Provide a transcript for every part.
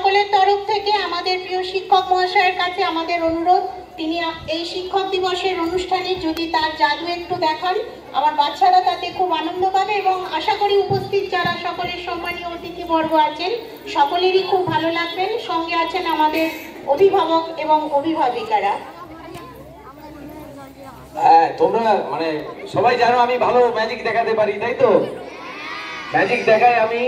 সকলের তরফ থেকে আমাদের প্রিয় শিক্ষক মহাশয়ের কাছে আমাদের অনুরোধ, তিনি এই শিক্ষক দিবসের অনুষ্ঠানে যদি তার জাদু একটু দেখান, আমার বাচ্চারা তাতে খুব আনন্দ পাবে এবং আশা করি উপস্থিত যারা সকলের সম্মানীয় অতিথিবর্গ আছেন সকলেরই খুব ভালো লাগবেন। সঙ্গে আছেন আমাদের অভিভাবক এবং অভিভাবিকারা। হ্যাঁ, তোমরা মানে সবাই জানো আমি ভালো ম্যাজিক দেখাতে পারি, তাই তো? ম্যাজিক দেখাই আমি,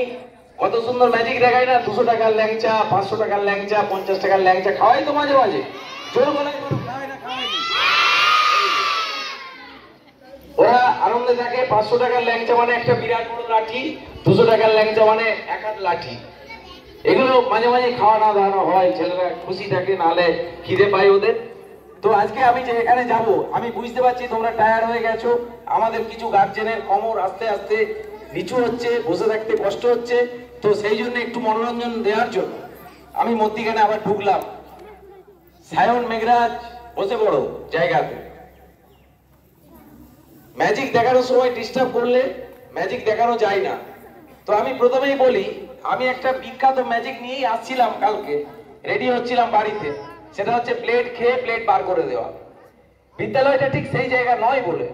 কত সুন্দর ম্যাজিক দেখাই না। 200 টাকার ল্যাংচা, 500 টাকার ল্যাংচা, 50 টাকার ল্যাংচা খাওয়াই তো মাঝে মাঝে। জোর গলায় বলো, খাওয়াই না খাওয়াই? ওরা আনন্দে থাকে। 500 টাকার ল্যাংচা মানে একটা বিরাট বড় লাঠি, 200 টাকার ল্যাংচা মানে এক হাত লাঠি। এগুলো মাঝে মাঝে খাওয়ানো দাওয়ানো হয়, ছেলেরা খুশি থাকে, নাহলে খিদে পায় ওদের। তো আজকে আমি যে এখানে যাব, আমি বুঝতে পারছি তোমরা টায়ার্ড হয়ে গেছো। আমাদের কিছু গার্জেনের কোমর আস্তে আস্তে নিচু হচ্ছে, বসে থাকতে কষ্ট হচ্ছে। তো সেই জন্য একটু মনোরঞ্জন দেওয়ার জন্য আমি মধ্যিখানে আবার ঢুকলাম। সায়ন, মেঘরাজ বসে পড়ো জায়গাতে। ম্যাজিক দেখানোর সময় ডিস্টার্ব করলে ম্যাজিক দেখানো যায় না। তো আমি প্রথমেই বলি, আমি একটা বিখ্যাত ম্যাজিক নিয়েই আসছিলাম কালকে, রেডি হচ্ছিলাম বাড়িতে। সেটা হচ্ছে প্লেট খেয়ে প্লেট বার করে দেওয়া। বিদ্যালয়টা ঠিক সেই জায়গা নয় বলে,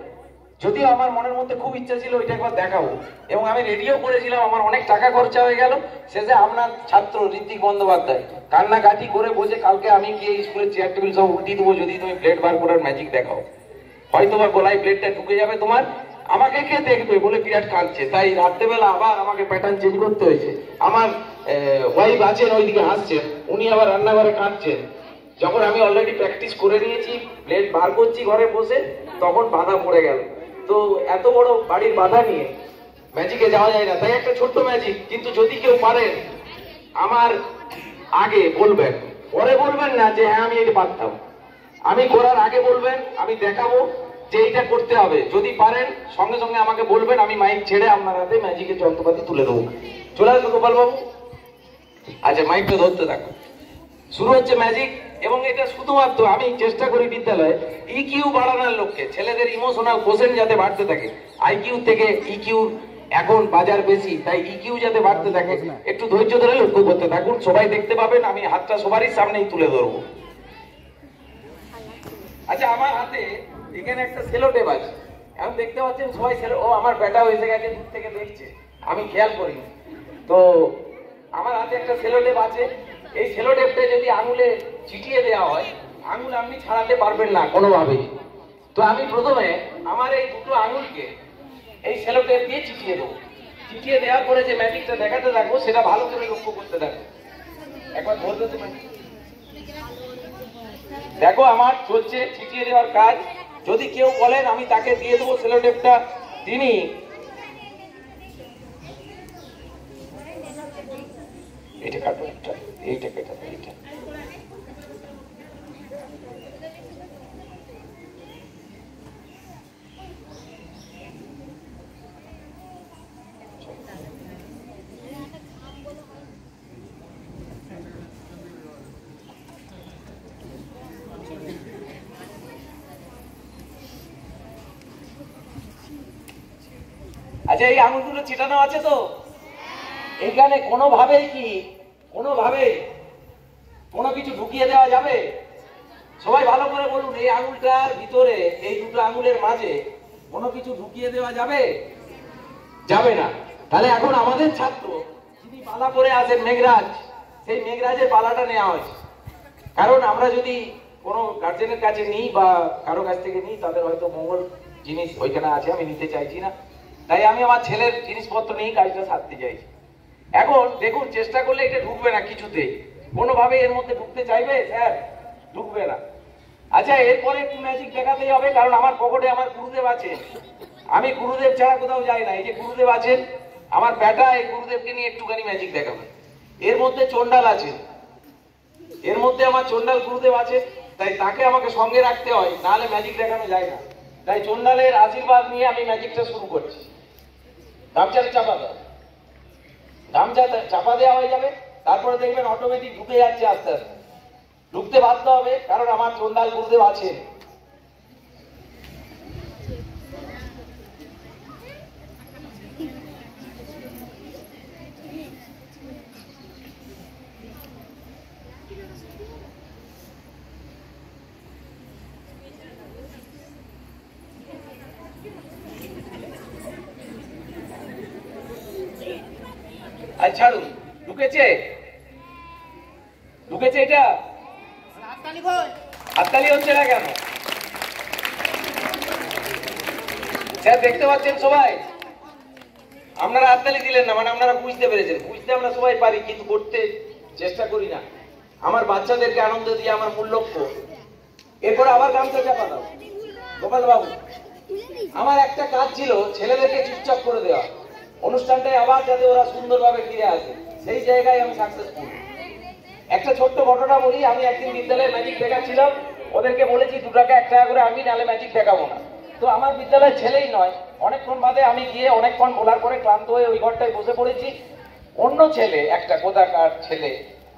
যদিও আমার মনের মধ্যে খুব ইচ্ছা ছিল ওইটা একবার দেখাবো, এবং আমি রেডিও করেছিলাম। আমার অনেক টাকা খরচা হয়ে গেল। শেষে আপনার ছাত্র ঋত্বিক বন্দ্যোপাধ্যায় কান্নাকাটি করে বসে, কালকে আমি গিয়ে স্কুলের চেয়ার টেবিল সব উঠিয়ে দেবো যদি তুমি প্লেট বার করার ম্যাজিক দেখাও। হয়তো বা গলায় প্লেটটা ঢুকে যাবে তোমার, আমাকে কে দেখবে বলে বিরাট কাঁদছে। তাই রাত্রেবেলা আবার আমাকে প্যাটার্ন চেঞ্জ করতে হয়েছে। আমার ওয়াইফ আছেন ওইদিকে হাসছেন, উনি আবার রান্নাঘরে কাঁদছেন। যখন আমি অলরেডি প্র্যাকটিস করে নিয়েছি, প্লেট বার করছি ঘরে বসে, তখন বাধা পড়ে গেল। তো এত বড় বাড়ির বাধা নিয়ে ম্যাজিকে যাওয়া যায় না। তাই একটা ছোট্ট ম্যাজিক, কিন্তু যদি কেউ পারেন আমার আগে বলবেন, পরে বলবেন না যে হ্যাঁ আমি এটা পারতাম। আমি করার আগে বলবেন, আমি দেখাবো যে এইটা করতে হবে। যদি পারেন সঙ্গে সঙ্গে আমাকে বলবেন, আমি মাইক ছেড়ে আপনার হাতে ম্যাজিকের যন্ত্রপাতি তুলে দেবো। চলে আসবে গোপাল বাবু। আচ্ছা, মাইকটা ধরতে থাকো। শুরু হচ্ছে ম্যাজিক। এবং এটা শুধুমাত্র আমি চেষ্টা করি বিদ্যালয়ে ইকিউ বাড়ানোর লক্ষ্যে, ছেলেদের ইমোশনাল কোশেন্ট যাতে বাড়তে থাকে। আইকিউ থেকে ইকিউ এখন বাজার বেশি, তাই ইকিউ যাতে বাড়তে থাকে। একটু ধৈর্য ধরে লক্ষ্য করতে থাকুন, সবাই দেখতে পাবেন। আমি হাতটা সবারই সামনেই তুলে ধরবো। আচ্ছা, আমার হাতে এখানে একটা সেলো টেপ আছে। এখন দেখতে পাচ্ছেন সবাই সেলো, ও আমার ব্যাটাও এসে গেছে, দূর থেকে দেখছে, আমি খেয়াল করিনি। তো আমার হাতে একটা সেলো টেপ আছে। এই সেলো টেপটা যদি আঙুলে চিটিয়ে দেওয়া হয়, আঙুল আপনি ছাড়াতে পারবেন না কোনোভাবেই। তো আমি প্রথমে আমার এই দুটো আঙুলকে এই সেলো টেপ দিয়ে চিটিয়ে দেবো। চিটিয়ে দেওয়ার পরে যে ম্যাজিকটা দেখাতে থাকবো সেটা ভালো করে লক্ষ্য করতে থাকবো। একবার ধরতে তুমি দেখো, আমার চলছে ছিটিয়ে দেওয়ার কাজ। যদি কেউ বলেন আমি তাকে দিয়ে দেবো সেলো টেপটা, তিনি এটা কাটো, এইটা কেটে দেয়, এইটা। আচ্ছা, এই আঙুলগুলো ছিটানো আছে তো? এখানে কোনোভাবেই কোনো কিছু ঢুকিয়ে দেওয়া যাবে? সবাই ভালো করে বলুন, এই আঙুলটার ভিতরে, এই দুটো আঙুলের মাঝে কোনো কিছু ঢুকিয়ে দেওয়া যাবে? যাবে না। তাহলে এখন আমাদের ছাত্র যিনি পালা করে আসেন, মেঘরাজ, সেই মেঘরাজের পালাটা নেওয়া হয়েছে। কারণ আমরা যদি কোনো গার্জেনের কাছে নিই বা কারো কাছ থেকে নিই, তাদের হয়তো মঙ্গল জিনিস ওইখানে আছে, আমি নিতে চাইছি না। তাই আমি আমার ছেলের জিনিসপত্র নিয়ে কাজটা সারতে চাইছি। এখন দেখুন, চেষ্টা করলে এটা ঢুকবে না কিছুতেই, কোনোভাবে এর মধ্যে ঢুকতে চাইবে স্যার, ঢুকবে না। আচ্ছা, এরপরে একটু ম্যাজিক দেখাতেই হবে, কারণ আমার পকেটে আমার গুরুদেব আছে। আমি গুরুদেব ছাড়া কোথাও যাই না। এই যে গুরুদেব আছেন, আমার বেটা এই গুরুদেবকে নিয়ে একটুখানি ম্যাজিক দেখাবে। এর মধ্যে চন্ডাল আছে, এর মধ্যে আমার চন্ডাল গুরুদেব আছে, তাই তাকে আমাকে সঙ্গে রাখতে হয়, নাহলে ম্যাজিক দেখানো যায় না। তাই চন্ডালের আশীর্বাদ নিয়ে আমি ম্যাজিকটা শুরু করছি। গামছাটা চাপা দাও, গামছা চাপা দেওয়া হয়ে যাবে। তারপরে দেখবেন অটোমেটিক ঢুকে যাচ্ছে, আস্তে আস্তে ঢুকতে বাধ্য হবে, কারণ আমার চন্ডাল গুরুদেব আছে। আর ছাড়ুন, ঢুকেছে ঢুকেছে এটা হাততালি হচ্ছে না কেন? স্যার দেখতে পাচ্ছেন সবাই, আপনারা হাততালি দিলেন না, মানে আপনারা বুঝতে পেরেছেন। বুঝতে আমরা সবাই পারি, কিন্তু করতে চেষ্টা করি না। আমার বাচ্চাদেরকে আনন্দ দিয়ে আমার মূল লক্ষ্য। এরপরে আবার গামছা চাপা দাও গোপাল বাবু। আমার একটা কাজ ছিল ছেলেদেরকে চুপচাপ করে দেওয়া, অনুষ্ঠানটায় আবার যাতে ওরা সুন্দরভাবে ফিরে আসে, সেই জায়গায় আমি সাকসেসফুল। একটা ছোট্ট ঘটনা বলি। আমি একদিন বিদ্যালয়ে ম্যাজিক দেখাচ্ছিলাম, ওদেরকে বলেছি 2 টাকা 1 টাকা করে আমি নালে ম্যাজিক দেখাবো না। তো আমার বিদ্যালয়ের ছেলেই নয়, অনেকক্ষণ বাদে আমি গিয়ে অনেকক্ষণ বলার পরে ক্লান্ত হয়ে ওই ঘরটায় বসে পড়েছি। অন্য ছেলে, একটা কোথাকার ছেলে,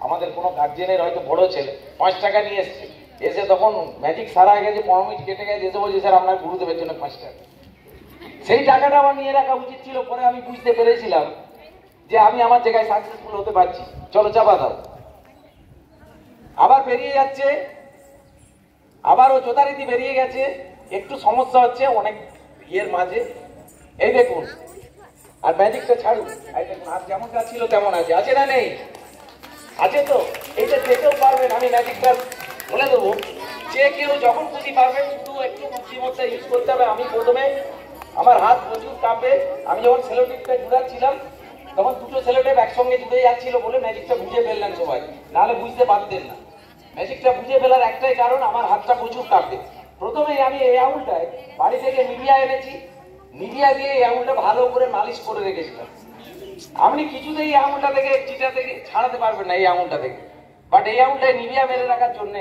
আমাদের কোনো গার্জেনের হয়তো বড় ছেলে, 5 টাকা নিয়ে এসছে। এসে তখন ম্যাজিক সারা হয়ে গেছে, 15 মিনিট কেটে গেছে, এসে বলছে স্যার আপনার গুরুদেবের জন্য 5 টাকা। সেই টাকাটা আমার নিয়ে রাখা উচিত ছিল। পরে আমি বুঝতে পেরেছিলাম যে আমি আমার জায়গায় সাকসেসফুল হতে পারছি। চলো চাপা দাও। আবার বেরিয়ে যাচ্ছে, আবার ও যথারীতি বেরিয়ে গেছে। একটু সমস্যা হচ্ছে অনেক ইয়ের মাঝে। এই দেখুন, আর ম্যাজিকটা ছাড়ুন। এই দেখুন, আর যেমনটা ছিল তেমন আছে। আছে না নেই? আছে তো? এইটা যেতেও পারবেন, আমি ম্যাজিকটা বলে দেবো। যে কেউ যখন খুশি পারবেন, শুধু একটু বুদ্ধিমত্তা ইউজ করতে হবে। আমি প্রথমে আমার হাত প্রচুর কাঁপে। আমি যখন সেলোটেপটা জুড়াচ্ছিলাম তখন 2টো সেলোটেপ একসঙ্গে জুড়ে যাচ্ছিল বলে ম্যাজিকটা বুঝে ফেললেন সবাই, নাহলে বুঝতে পারতেন না। ম্যাজিকটা বুঝে ফেলার একটাই কারণ, আমার হাতটা প্রচুর কাঁপে। প্রথমেই আমি এই আঙুলটায় বাড়ি থেকে মিডিয়া এনেছি, মিডিয়া দিয়ে এই আঙুলটা ভালো করে মালিশ করে রেখেছিলাম। আপনি কিছুতেই এই আঙুলটা থেকে চিটা থেকে ছাড়াতে পারবেন না এই আঙুলটা থেকে। বাট এই আঙুলটায় নিভিয়া মেরে রাখার জন্য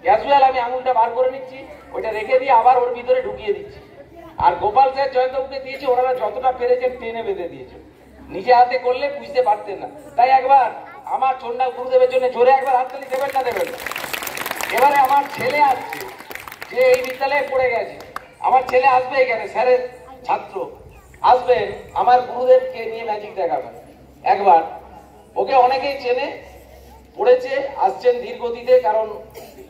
ক্যাজুয়াল আমি আঙুলটা বার করে নিচ্ছি, ওইটা রেখে দিয়ে আবার ওর ভিতরে ঢুকিয়ে দিচ্ছি। আর গোপাল স্যার জয়ন্তকে দিয়েছে, ওনারা যতটা পেরেছেন টেনে বেঁধে দিয়েছে। নিজে হাতে করলে বুঝতে পারতেন না। তাই একবার আমার চন্ডা গুরুদেবের জন্য জোরে একবার হাততালি দেবেন না দেবেন না? এবারে আমার ছেলে আসছে, যে এই বিদ্যালয়ে পড়ে গেছে। আমার ছেলে আসবে এখানে, স্যারের ছাত্র আসবেন, আমার গুরুদেবকে নিয়ে ম্যাজিক দেখাবেন একবার। ওকে অনেকেই চেনে, পড়েছে, আসছেন ধীর গতিতে, কারণ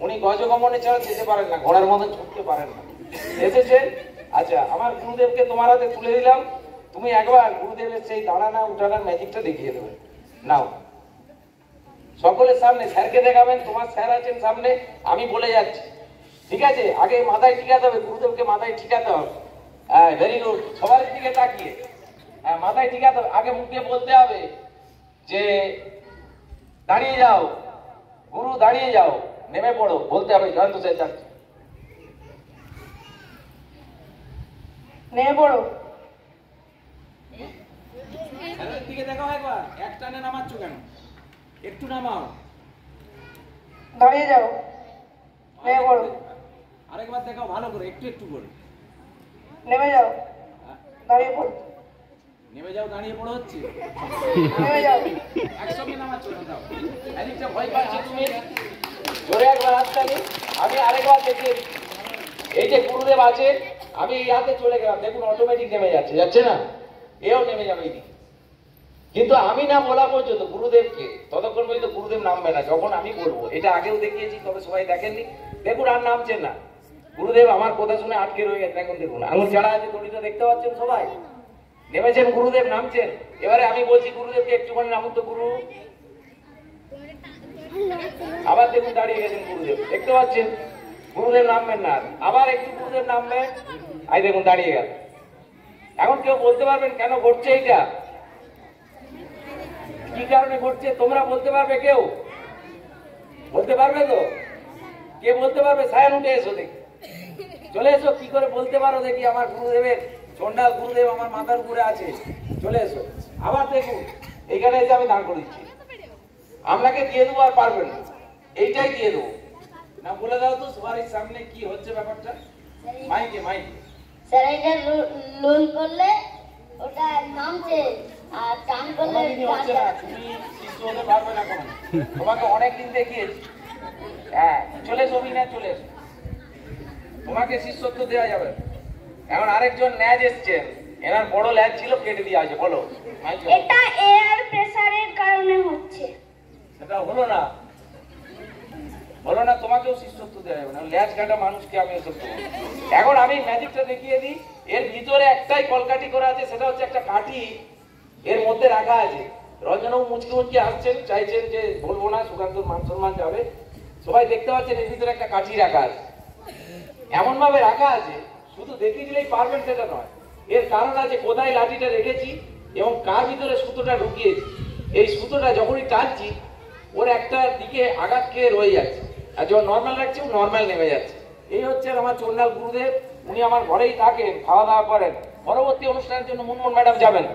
উনি গজগমনে ছাড়া যেতে পারেন না, ঘোড়ার মতন ছুটতে পারেন না, এসেছেন। আচ্ছা, আমার গুরুদেবকে তোমার হাতে তুলে দিলাম। তুমি একবার গুরুদেবের সেই দাঁড়ানা উঠানার ম্যাজিকটা দেখিয়ে দেবে। নাও, সকলের সামনে স্যারকে দেখাবেন। তোমার স্যার আছেন সামনে, আমি বলে যাচ্ছি, ঠিক আছে? আগে মাথায় ঠিকাতে হবে, গুরুদেবকে মাথায় ঠিকাতে হবে। হ্যাঁ, ভেরি গুড। সবার দিকে তাকিয়ে হ্যাঁ মাথায় ঠিকাতে হবে। আগে মুখে বলতে হবে যে দাঁড়িয়ে যাও গুরু, দাঁড়িয়ে যাও, নেমে পড়ো, বলতে হবে। জয়ন্ত স্যার যাচ্ছে, নেমে পড়ো। স্যারের দিকে দেখাও একবার। এক টানে নামাচ্ছ কেন? একটু নামাও। দাঁড়িয়ে যাও, নেমে পড়ো। আরেকবার দেখাও ভালো করে, একটু একটু করে। নেমে যাও, দাঁড়িয়ে পড়ো। নেমে যাও, দাঁড়িয়ে পড়ো হচ্ছে। নেমে যাও। একসঙ্গে নামাচ্ছ না, দাও। ম্যাজিকটা ভয় পাচ্ছি তুমি। জোরে একবার হাততালি। আমি আরেকবার দেখিয়ে দিচ্ছি। এই যে গুরুদেব আছে, আমি এই হাতে চলে গেলাম, দেখুন অটোমেটিক নেমে যাচ্ছে, যাচ্ছে না? এও নেমে যাবে এইদিকে। কিন্তু আমি না বলা পর্যন্ত গুরুদেবকে, ততক্ষণ পর্যন্ত গুরুদেব নামবে না যখন আমি বলবো। এটা আগেও দেখিয়েছি, তবে সবাই দেখেননি। দেখুন, আর নামছেন না গুরুদেব। আমার কথা শুনে আটকে রয়ে গেছে। এখন দেখুন আঙুল ছাড়া আছে, দড়িটা দেখতে পাচ্ছেন সবাই। নেমেছেন গুরুদেব, নামছেন। এবারে আমি বলছি গুরুদেবকে একটুখানি নামুন তো গুরু। আবার দেখুন দাঁড়িয়ে গেছেন গুরুদেব, দেখতে পাচ্ছেন? গুরুদেব নামবেন না। আবার একটু গুরুদেব নামবেন, আই দেখুন দাঁড়িয়ে গেল। এখন কেউ বলতে পারবেন কেন ঘটছে এইটা? কি কারণে ঘটছে তোমরা বলতে পারবে? কেউ বলতে পারবে তো? কে বলতে পারবে? সায়ান উঠে এসো দেখি, চলে এসো। কি করে বলতে পারো দেখি? আমার গুরুদেবের চন্ডাল গুরুদেব আমার মাথার উপরে আছে, চলে এসো। আবার দেখুন, এইখানে এসে আমি দাঁড় করে দিচ্ছি। আপনাকে দিয়ে দেবো, আর পারবেন না, এইটাই দিয়ে দেবো না। বলে দাও তো সবার সামনে কি হচ্ছে ব্যাপারটা। মাইকে মাইকে স্যার, এটা লোন করলে ওটা নামছে, আর টান করলে হচ্ছে না। তুমি শিশু হতে পারবে না কোনো, তোমাকে অনেকদিন দেখিয়েছি। হ্যাঁ, চলে এসো না, চলে এসো। তোমাকে শিষ্যত্ব দেওয়া যাবে। এখন আরেকজন ল্যাজ এসছেন, এনার বড় ল্যাজ ছিল, কেটে দিয়ে আছে। বলো। এটা এয়ার প্রেসারের কারণে হচ্ছে। সেটা হলো না, হলো না। তোমাকেও শিষ্যত্ব দেওয়া যাবে না, ল্যাজ কাটা মানুষকে আমি এসব দেবো। এখন আমি ম্যাজিকটা দেখিয়ে দিই। এর ভিতরে একটাই কলকাঠি করা আছে, সেটা হচ্ছে একটা কাঠি এর মধ্যে রাখা আছে। রঞ্জনবাবু মুচকি মুচকি আসছেন, চাইছেন যে বলবো না, সুকান্তর মান সম্মান যাবে। সবাই দেখতে পাচ্ছেন এর ভিতরে একটা কাঠি রাখা আছে, এমন ভাবে রাখা আছে শুধু দেখিয়ে দিলেই পারবেন সেটা নয়, এর কারণ আছে কোথায় লাঠিটা রেখেছি এবং কার ভিতরে সুতোটা ঢুকিয়েছি। এই সুতোটা যখনই টানছি ওর একটা দিকে আঘাত খেয়ে রয়ে যাচ্ছে, আর যখন নর্মাল রাখছি ও নর্মাল নেমে যাচ্ছে। এই হচ্ছে আমার চন্ডাল গুরুদেব, উনি আমার ঘরেই থাকেন, খাওয়া দাওয়া করেন। পরবর্তী অনুষ্ঠানের জন্য মুনমুন ম্যাডাম যাবেন।